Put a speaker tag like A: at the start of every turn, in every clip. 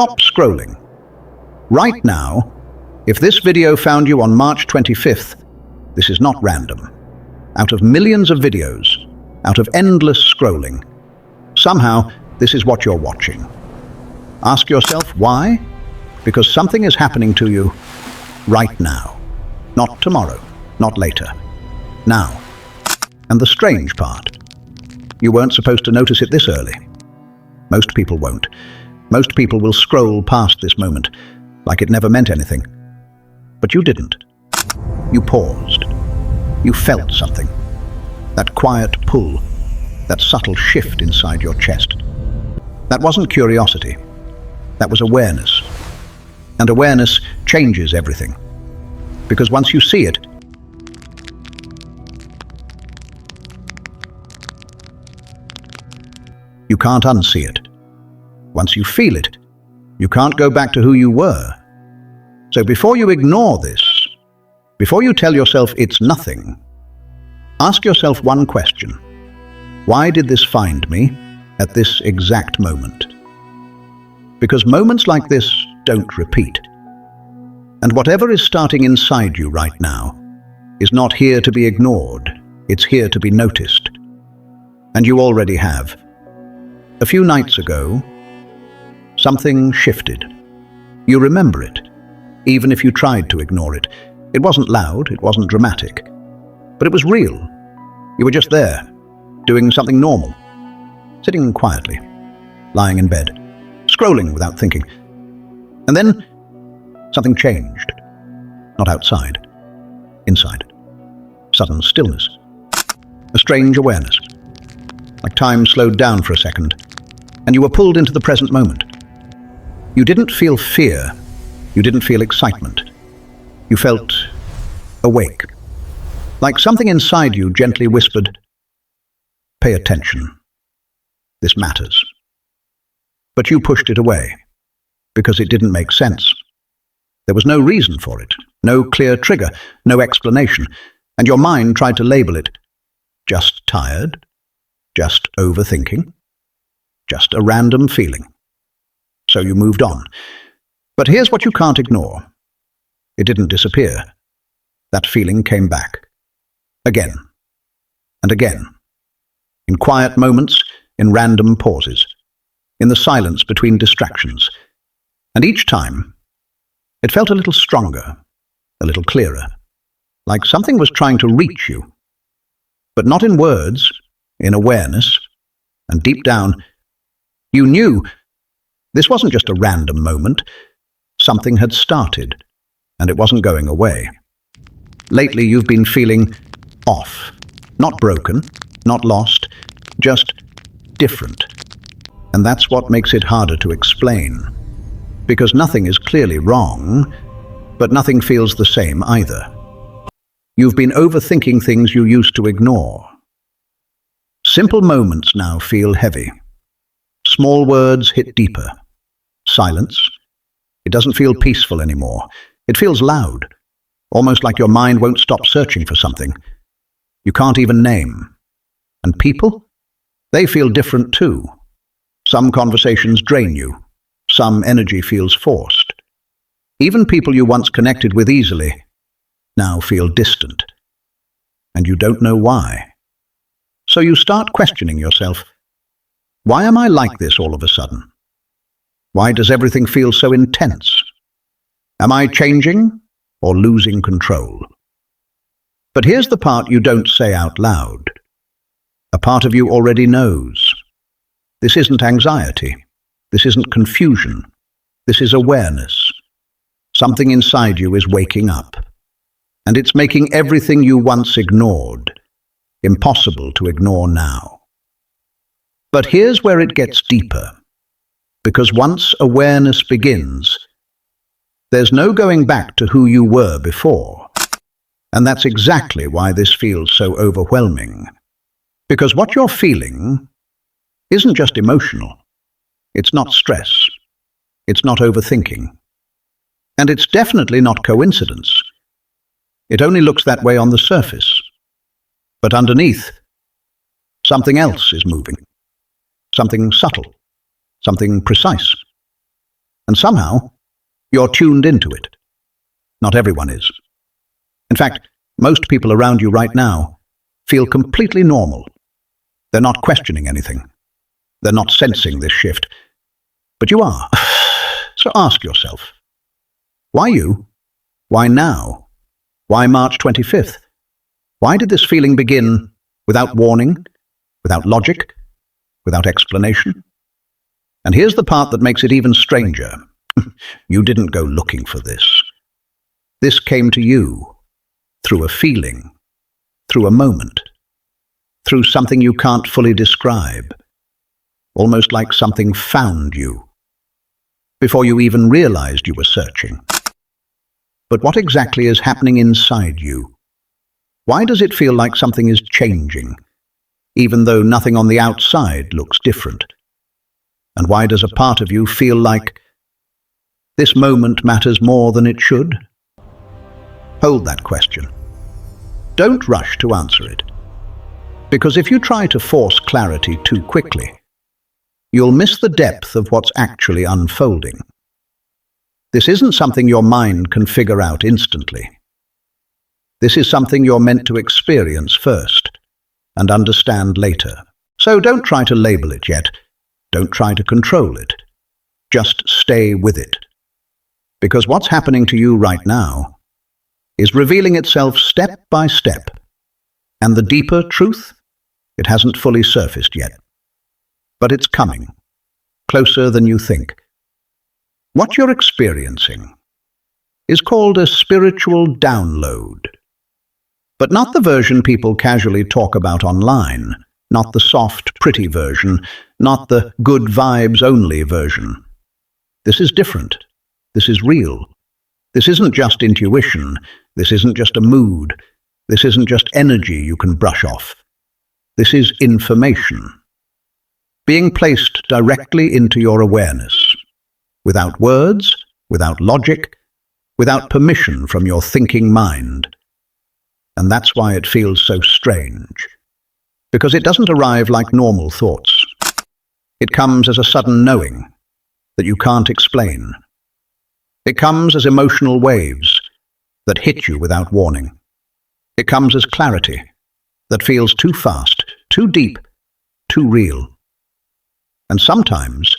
A: Stop scrolling. Right now, if this video found you on March 25th, this is not random. Out of millions of videos, out of endless scrolling, somehow this is what you're watching. Ask yourself why? Because something is happening to you right now. Not tomorrow, not later. Now. And the strange part, you weren't supposed to notice it this early. Most people won't. Most people will scroll past this moment, like it never meant anything. But you didn't. You paused. You felt something. That quiet pull, that subtle shift inside your chest. That wasn't curiosity. That was awareness. And awareness changes everything. Because once you see it, you can't unsee it. Once you feel it, you can't go back to who you were. So before you ignore this, before you tell yourself it's nothing, ask yourself one question. Why did this find me at this exact moment? Because moments like this don't repeat. And whatever is starting inside you right now is not here to be ignored. It's here to be noticed. And you already have. A few nights ago, something shifted. You remember it, even if you tried to ignore it. It wasn't loud, it wasn't dramatic, but it was real. You were just there, doing something normal, sitting quietly, lying in bed, scrolling without thinking. And then something changed. Not outside, inside. Sudden stillness. A strange awareness. Like time slowed down for a second, and you were pulled into the present moment. You didn't feel fear. You didn't feel excitement. You felt awake. Like something inside you gently whispered, "Pay attention. This matters." But you pushed it away, because it didn't make sense. There was no reason for it, no clear trigger, no explanation, and your mind tried to label it just tired, just overthinking, just a random feeling. So you moved on. But here's what you can't ignore. It didn't disappear. That feeling came back. Again. And again. In quiet moments, in random pauses, in the silence between distractions. And each time, it felt a little stronger, a little clearer, like something was trying to reach you. But not in words, in awareness, and deep down, you knew this wasn't just a random moment. Something had started, and it wasn't going away. Lately, you've been feeling off. Not broken, not lost, just different. And that's what makes it harder to explain. Because nothing is clearly wrong, but nothing feels the same either. You've been overthinking things you used to ignore. Simple moments now feel heavy. Small words hit deeper. Silence. It doesn't feel peaceful anymore. It feels loud, almost like your mind won't stop searching for something you can't even name. And people? They feel different too. Some conversations drain you. Some energy feels forced. Even people you once connected with easily now feel distant. And you don't know why. So you start questioning yourself. Why am I like this all of a sudden? Why does everything feel so intense? Am I changing or losing control? But here's the part you don't say out loud. A part of you already knows. This isn't anxiety. This isn't confusion. This is awareness. Something inside you is waking up. And it's making everything you once ignored impossible to ignore now. But here's where it gets deeper. Because once awareness begins, there's no going back to who you were before. And that's exactly why this feels so overwhelming. Because what you're feeling isn't just emotional. It's not stress. It's not overthinking. And it's definitely not coincidence. It only looks that way on the surface. But underneath, something else is moving. Something subtle. Something precise. And somehow, you're tuned into it. Not everyone is. In fact, most people around you right now feel completely normal. They're not questioning anything. They're not sensing this shift. But you are. So ask yourself, why you? Why now? Why March 25th? Why did this feeling begin without warning, without logic, without explanation? And here's the part that makes it even stranger. You didn't go looking for this. This came to you through a feeling, through a moment, through something you can't fully describe, almost like something found you, before you even realized you were searching. But what exactly is happening inside you? Why does it feel like something is changing, even though nothing on the outside looks different? And why does a part of you feel like this moment matters more than it should? Hold that question. Don't rush to answer it. Because if you try to force clarity too quickly, you'll miss the depth of what's actually unfolding. This isn't something your mind can figure out instantly. This is something you're meant to experience first and understand later. So don't try to label it yet. Don't try to control it. Just stay with it. Because what's happening to you right now is revealing itself step by step. And the deeper truth, it hasn't fully surfaced yet. But it's coming, closer than you think. What you're experiencing is called a spiritual download. But not the version people casually talk about online, not the soft, pretty version, not the good vibes only version. This is different. This is real. This isn't just intuition. This isn't just a mood. This isn't just energy you can brush off. This is information, being placed directly into your awareness, without words, without logic, without permission from your thinking mind. And that's why it feels so strange, because it doesn't arrive like normal thoughts. It comes as a sudden knowing that you can't explain. It comes as emotional waves that hit you without warning. It comes as clarity that feels too fast, too deep, too real. And sometimes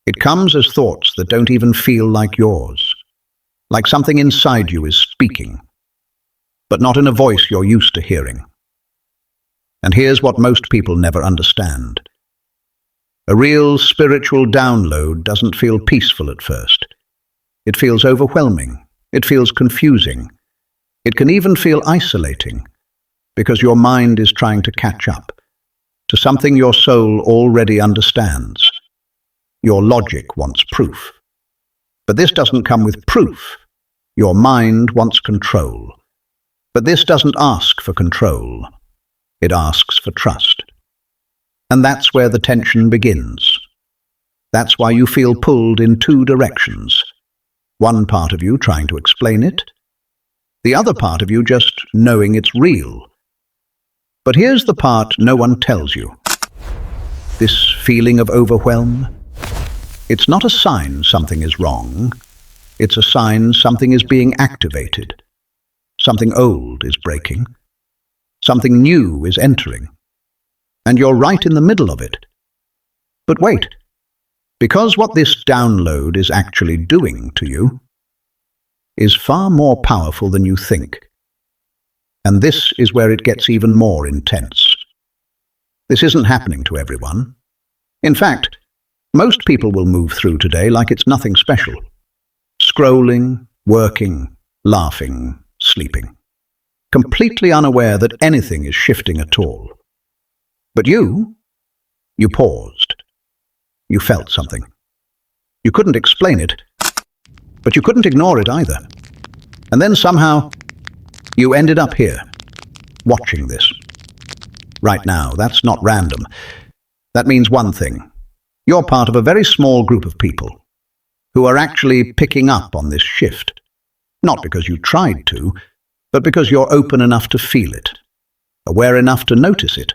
A: it comes as thoughts that don't even feel like yours, like something inside you is speaking, but not in a voice you're used to hearing. And here's what most people never understand. A real spiritual download doesn't feel peaceful at first. It feels overwhelming. It feels confusing. It can even feel isolating, because your mind is trying to catch up to something your soul already understands. Your logic wants proof. But this doesn't come with proof. Your mind wants control. But this doesn't ask for control. It asks for trust. And that's where the tension begins. That's why you feel pulled in two directions. One part of you trying to explain it, the other part of you just knowing it's real. But here's the part no one tells you. This feeling of overwhelm, it's not a sign something is wrong. It's a sign something is being activated. Something old is breaking. Something new is entering. And you're right in the middle of it. But wait, because what this download is actually doing to you is far more powerful than you think. And this is where it gets even more intense. This isn't happening to everyone. In fact, most people will move through today like it's nothing special. Scrolling, working, laughing, sleeping. Completely unaware that anything is shifting at all. But you paused. You felt something. You couldn't explain it, but you couldn't ignore it either. And then somehow, you ended up here, watching this. Right now, that's not random. That means one thing. You're part of a very small group of people who are actually picking up on this shift. Not because you tried to, but because you're open enough to feel it, aware enough to notice it,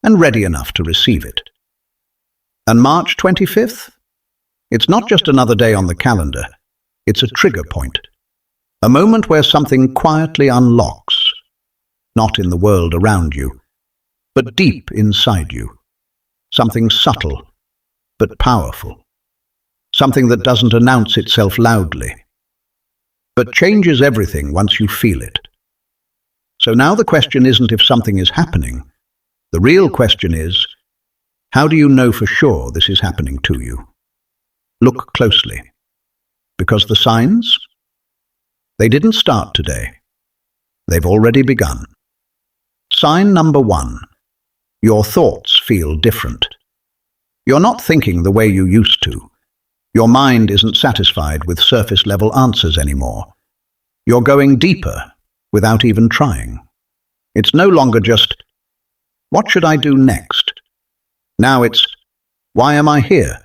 A: and ready enough to receive it. And March 25th? It's not just another day on the calendar. It's a trigger point. A moment where something quietly unlocks, not in the world around you, but deep inside you. Something subtle, but powerful. Something that doesn't announce itself loudly, but changes everything once you feel it. So now the question isn't if something is happening. The real question is, how do you know for sure this is happening to you? Look closely, because the signs, they didn't start today. They've already begun. Sign number 1. Your thoughts feel different. You're not thinking the way you used to. Your mind isn't satisfied with surface-level answers anymore. You're going deeper without even trying. It's no longer just, what should I do next? Now it's, why am I here?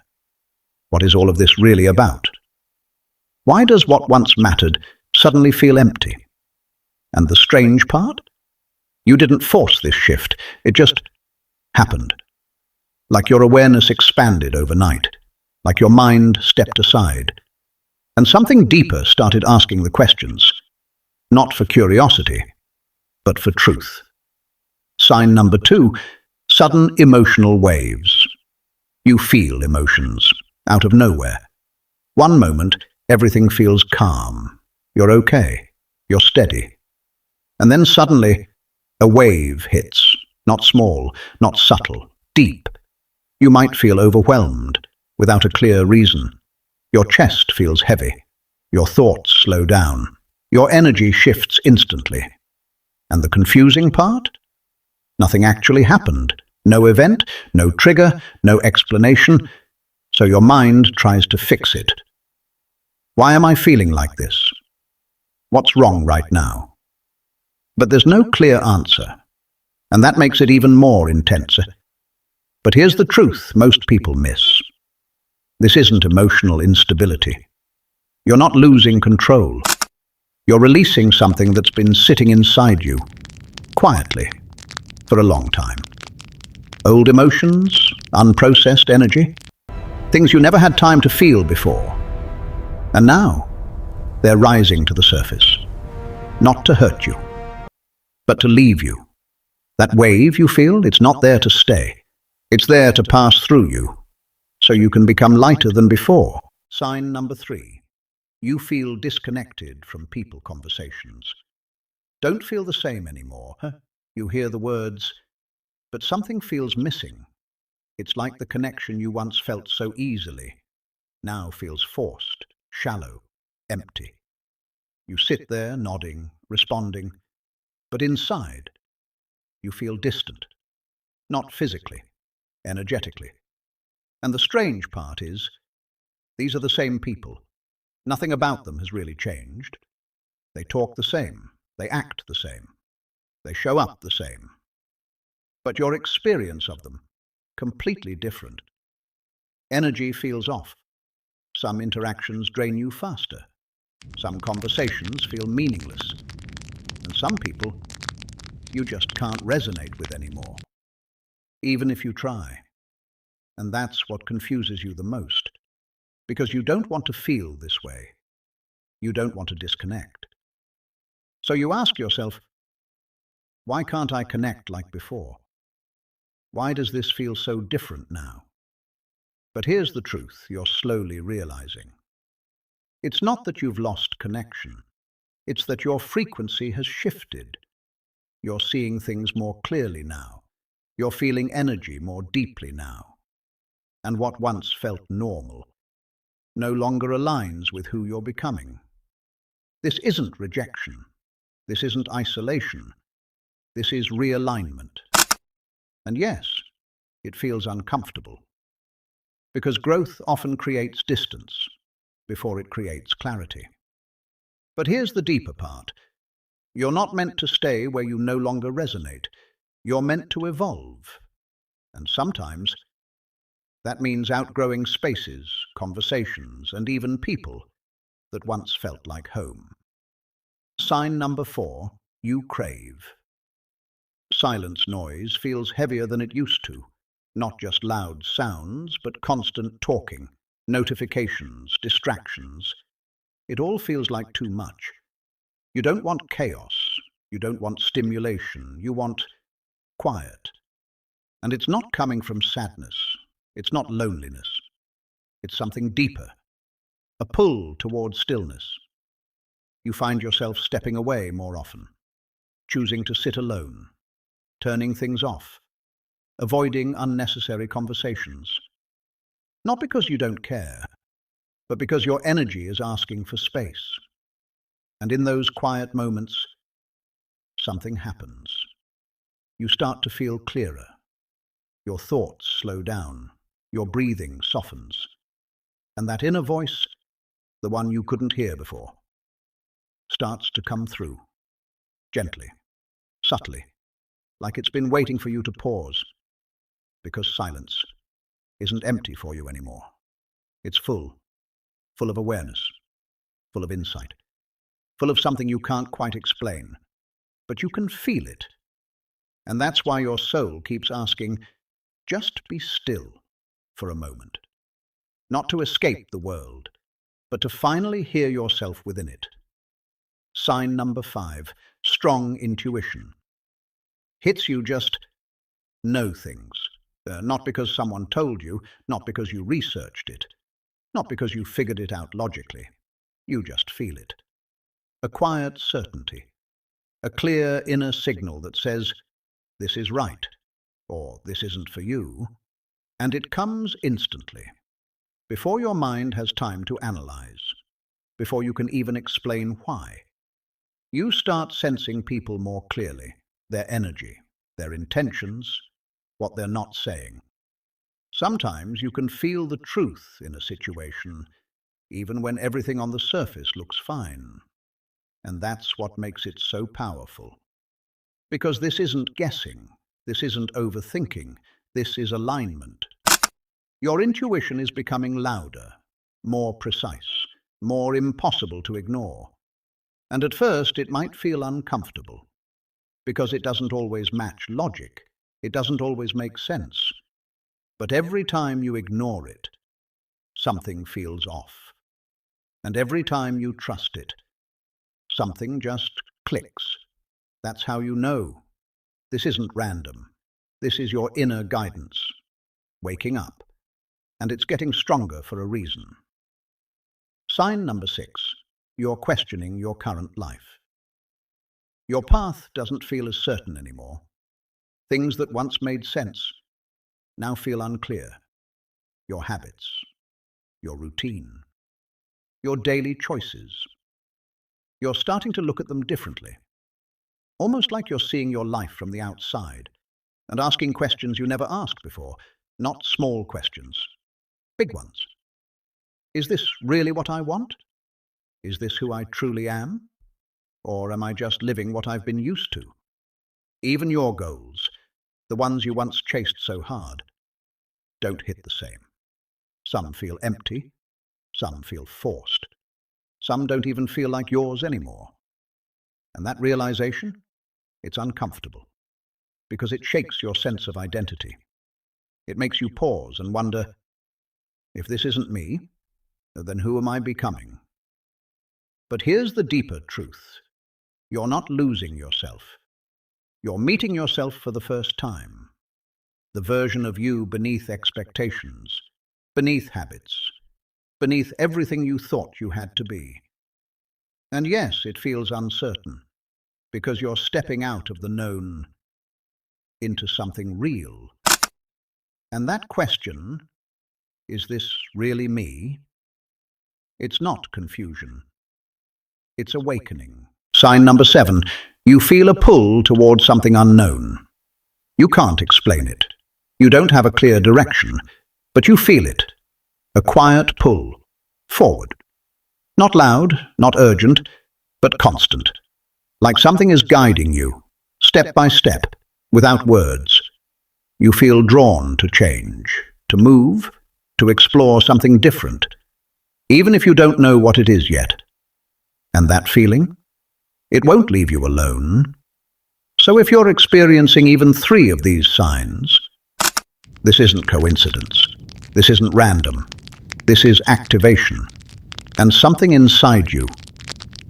A: What is all of this really about? Why does what once mattered suddenly feel empty? And the strange part? You didn't force this shift. It just happened. Like your awareness expanded overnight. Like your mind stepped aside. And something deeper started asking the questions. Not for curiosity, but for truth. Sign number 2, sudden emotional waves. You feel emotions out of nowhere. One moment, everything feels calm. You're okay. You're steady. And then suddenly, a wave hits. Not small, not subtle, deep. You might feel overwhelmed, without a clear reason. Your chest feels heavy. Your thoughts slow down. Your energy shifts instantly. And the confusing part? Nothing actually happened. No event, no trigger, no explanation. So your mind tries to fix it. Why am I feeling like this? What's wrong right now? But there's no clear answer. And that makes it even more intense. But here's the truth most people miss. This isn't emotional instability. You're not losing control. You're releasing something that's been sitting inside you, quietly, for a long time. Old emotions, unprocessed energy, things you never had time to feel before. And now, they're rising to the surface. Not to hurt you, but to leave you. That wave you feel, it's not there to stay. It's there to pass through you, so you can become lighter than before. Sign number 3. You feel disconnected from people conversations. Don't feel the same anymore. You hear the words, but something feels missing. It's like the connection you once felt so easily now feels forced, shallow, empty. You sit there nodding, responding, but inside you feel distant, not physically, energetically. And the strange part is, these are the same people. Nothing about them has really changed. They talk the same, they act the same, they show up the same. But your experience of them, completely different. Energy feels off. Some interactions drain you faster. Some conversations feel meaningless. And some people, you just can't resonate with anymore, even if you try. And that's what confuses you the most, because you don't want to feel this way. You don't want to disconnect. So you ask yourself, why can't I connect like before? Why does this feel so different now? But here's the truth you're slowly realizing. It's not that you've lost connection. It's that your frequency has shifted. You're seeing things more clearly now. You're feeling energy more deeply now. And what once felt normal no longer aligns with who you're becoming. This isn't rejection. This isn't isolation. This is realignment. And yes, it feels uncomfortable, because growth often creates distance before it creates clarity. But here's the deeper part. You're not meant to stay where you no longer resonate. You're meant to evolve. And sometimes that means outgrowing spaces, conversations, and even people that once felt like home. Sign number 4, you crave. Silence noise feels heavier than it used to. Not just loud sounds, but constant talking. notifications, distractions. It all feels like too much. You don't want chaos. You don't want stimulation. You want quiet. And it's not coming from sadness. It's not loneliness. It's something deeper. A pull towards stillness. You find yourself stepping away more often, choosing to sit alone, turning things off, avoiding unnecessary conversations. Not because you don't care, but because your energy is asking for space. And in those quiet moments, something happens. You start to feel clearer. Your thoughts slow down. Your breathing softens. And that inner voice, the one you couldn't hear before, starts to come through, gently, subtly, like it's been waiting for you to pause, because silence isn't empty for you anymore. It's full of awareness, full of insight, full of something you can't quite explain, but you can feel it. And that's why your soul keeps asking, just be still for a moment. Not to escape the world, but to finally hear yourself within it. Sign number 5, strong intuition. Hits you just know things. Not because someone told you, not because you researched it, not because you figured it out logically. You just feel it. A quiet certainty. A clear inner signal that says, this is right, or this isn't for you. And it comes instantly, before your mind has time to analyze, before you can even explain why. You start sensing people more clearly, their energy, their intentions, what they're not saying. Sometimes you can feel the truth in a situation, even when everything on the surface looks fine. And that's what makes it so powerful. Because this isn't guessing, this isn't overthinking, this is alignment. Your intuition is becoming louder, more precise, more impossible to ignore. And at first it might feel uncomfortable, because it doesn't always match logic, it doesn't always make sense. But every time you ignore it, something feels off. And every time you trust it, something just clicks. That's how you know. This isn't random. This is your inner guidance, waking up. And it's getting stronger for a reason. Sign number 6. You're questioning your current life. Your path doesn't feel as certain anymore. Things that once made sense now feel unclear. Your habits, your routine, your daily choices. You're starting to look at them differently. Almost like you're seeing your life from the outside and asking questions you never asked before. Not small questions, big ones. Is this really what I want? Is this who I truly am? Or am I just living what I've been used to? Even your goals, the ones you once chased so hard, don't hit the same. Some feel empty, some feel forced. Some don't even feel like yours anymore. And that realization, it's uncomfortable, because it shakes your sense of identity. It makes you pause and wonder, if this isn't me, then who am I becoming? But here's the deeper truth. You're not losing yourself. You're meeting yourself for the first time. The version of you beneath expectations, beneath habits, beneath everything you thought you had to be. And yes, it feels uncertain, because you're stepping out of the known into something real. And that question, is this really me? It's not confusion. It's awakening. Sign number 7. You feel a pull towards something unknown. You can't explain it. You don't have a clear direction, but you feel it. A quiet pull forward. Not loud, not urgent, but constant. Like something is guiding you, step by step, without words. You feel drawn to change, to move, to explore something different, even if you don't know what it is yet. And that feeling? It won't leave you alone. So if you're experiencing even 3 of these signs, this isn't coincidence. This isn't random. This is activation, and something inside you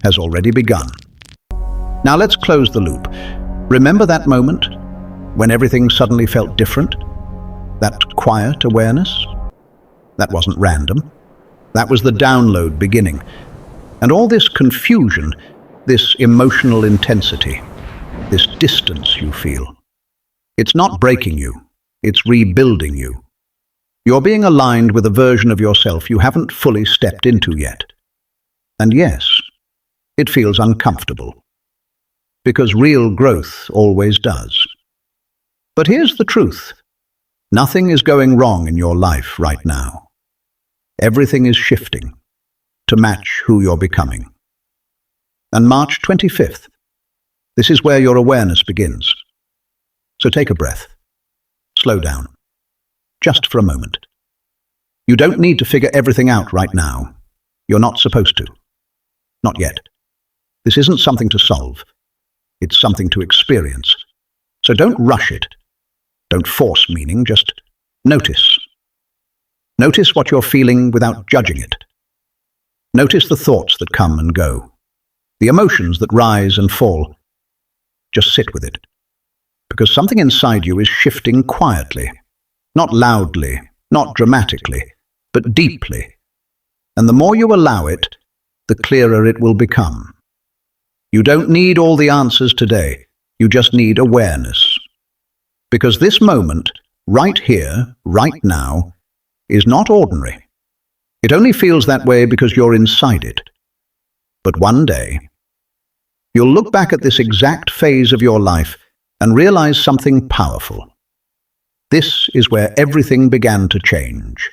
A: has already begun. Now let's close the loop. Remember that moment when everything suddenly felt different? That quiet awareness? That wasn't random. That was the download beginning. And all this confusion, this emotional intensity, this distance you feel, it's not breaking you, it's rebuilding you. You're being aligned with a version of yourself you haven't fully stepped into yet. And yes, it feels uncomfortable, because real growth always does. But here's the truth. Nothing is going wrong in your life right now. Everything is shifting to match who you're becoming. And March 25th, this is where your awareness begins. So take a breath. Slow down. Just for a moment. You don't need to figure everything out right now. You're not supposed to. Not yet. This isn't something to solve. It's something to experience. So don't rush it. Don't force meaning, just notice. Notice what you're feeling without judging it. Notice the thoughts that come and go, the emotions that rise and fall. Just sit with it. Because something inside you is shifting quietly, not loudly, not dramatically, but deeply. And the more you allow it, the clearer it will become. You don't need all the answers today. You just need awareness. Because this moment, right here, right now, is not ordinary. It only feels that way because you're inside it. But one day, you'll look back at this exact phase of your life and realize something powerful. This is where everything began to change.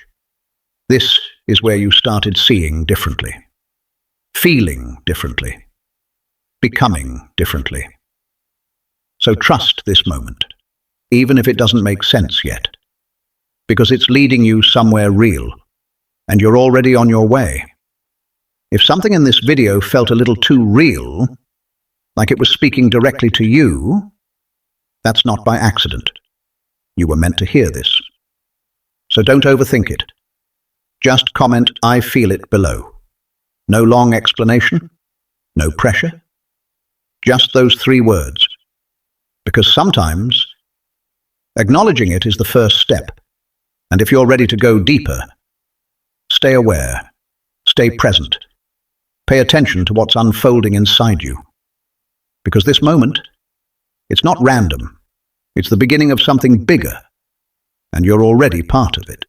A: This is where you started seeing differently, feeling differently, becoming differently. So trust this moment, even if it doesn't make sense yet, because it's leading you somewhere real, and you're already on your way. If something in this video felt a little too real, like it was speaking directly to you, that's not by accident. You were meant to hear this. So don't overthink it. Just comment, "I feel it," below. No long explanation, no pressure. Just those 3 words. Because sometimes acknowledging it is the first step. And if you're ready to go deeper, stay aware, stay present. Pay attention to what's unfolding inside you. Because this moment, it's not random. It's the beginning of something bigger, and you're already part of it.